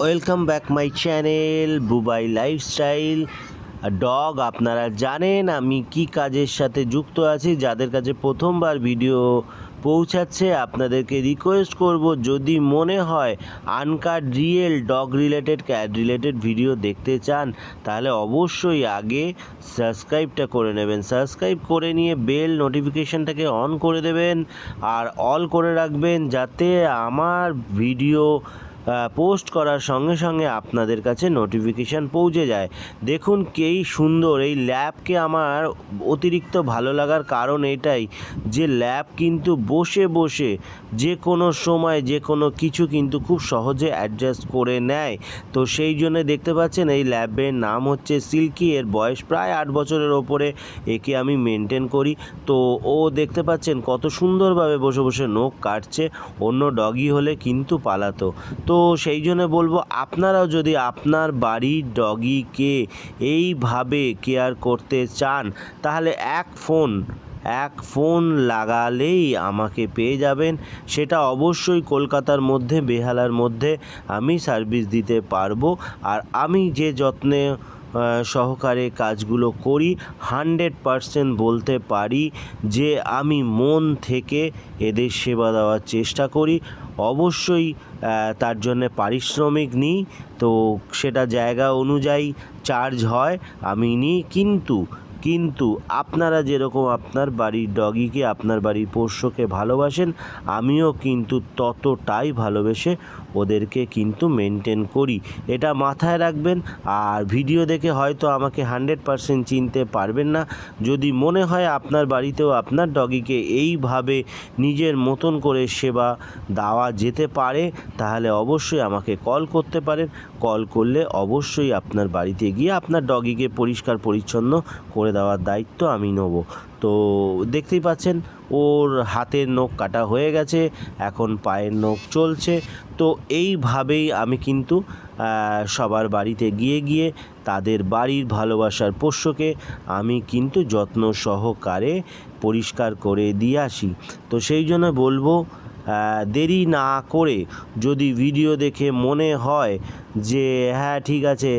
Welcome back my channel Bubai lifestyle dog. আপনারা জানেন আমি কি কাজের সাথে যুক্ত আছি। যাদের কাছে প্রথমবার ভিডিও পৌঁছাচ্ছে আপনাদেরকে রিকোয়েস্ট করব, যদি মনে হয় uncut real dog related cat related video দেখতে চান তাহলে অবশ্যই আগে সাবস্ক্রাইবটা করে নেবেন। সাবস্ক্রাইব করে নিয়ে বেল নোটিফিকেশানটাকে অন করে দেবেন আর অল করে রাখবেন, যাতে আমার ভিডিও পোস্ট করার সঙ্গে সঙ্গে আপনাদের কাছে নোটিফিকেশান পৌঁছে যায়। দেখুন এই সুন্দর এই ল্যাবকে আমার অতিরিক্ত ভালো লাগার কারণ এটাই যে ল্যাব কিন্তু বসে বসে যে কোনো সময় যে কোনো কিছু কিন্তু খুব সহজে অ্যাডজাস্ট করে নেয়। তো সেই জন্য দেখতে পাচ্ছেন এই ল্যাবের নাম হচ্ছে সিল্কি। এর বয়স প্রায় 8 বছরের ওপরে। একে আমি মেনটেন করি। তো ও দেখতে পাচ্ছেন কত সুন্দরভাবে বসে বসে নখ কাটছে। অন্য ডগি হলে কিন্তু পালাতো। তো সেই জন্য বলবো, আপনারাও যদি আপনার বাড়ির ডগিকে এইভাবে কেয়ার করতে চান তাহলে এক ফোন লাগালেই আমাকে পেয়ে যাবেন। সেটা অবশ্যই কলকাতার মধ্যে, বেহালার মধ্যে আমি সার্ভিস দিতে পারবো। আর আমি যে যত্নে সহকারে কাজগুলো করি 100% বলতে পারি যে আমি মন থেকে এদের সেবা দেওয়ার চেষ্টা করি। অবশ্যই তার জন্যে পারিশ্রমিক নিই, তো সেটা জায়গা অনুযায়ী চার্জ হয়, আমি নিই। কিন্তু আপনারা যেরকম আপনার বাড়ির ডগিকে, আপনার বাড়ির পোষ্যকে ভালোবাসেন, আমিও কিন্তু ততটাই ভালোবেসে ওদেরকে কিন্তু মেনটেন করি। এটা মাথায় রাখবেন। আর ভিডিও দেখে হয়তো আমাকে 100% চিনতে পারবেন না। যদি মনে হয় আপনার বাড়িতেও আপনার ডগিকে এইভাবে নিজের মতন করে সেবা দেওয়া যেতে পারে তাহলে অবশ্যই আমাকে কল করতে পারেন। কল করলে অবশ্যই আপনার বাড়িতে গিয়ে আপনার ডগিকে পরিষ্কার পরিচ্ছন্ন করে দেওয়ার দায়িত্ব আমি নেব। তো দেখতেই পাচ্ছেন ওর হাতের নখ কাটা হয়ে গেছে, এখন পায়ের নখ চলছে। তো এইভাবেই আমি কিন্তু সবার বাড়িতে গিয়ে তাদের বাড়ির ভালোবাসার পোষ্যকে আমি কিন্তু যত্ন সহকারে পরিষ্কার করে দিয়ে আসি। তো সেই জন্য বলবো, দেরি না করে যদি ভিডিও দেখে মনে হয় যে হ্যাঁ ঠিক আছে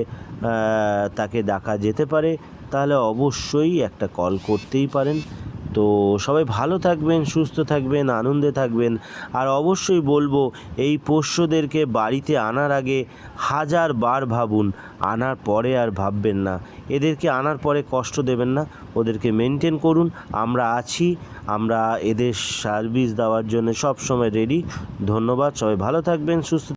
তাকে ডাকা যেতে পারে, তাহলে অবশ্যই একটা কল করতেই পারেন। তো সবাই ভালো থাকবেন, সুস্থ থাকবেন, আনন্দে থাকবেন। আর অবশ্যই বলবো, এই পোষ্যদেরকে বাড়িতে আনার আগে 1000 বার ভাবুন, আনার পরে আর ভাববেন না। এদেরকে আনার পরে কষ্ট দেবেন না, ওদেরকে মেনটেন করুন। আমরা আছি, আমরা এদের সার্ভিস দেওয়ার জন্য সব সময় রেডি। ধন্যবাদ, সবাই ভালো থাকবেন, সুস্থ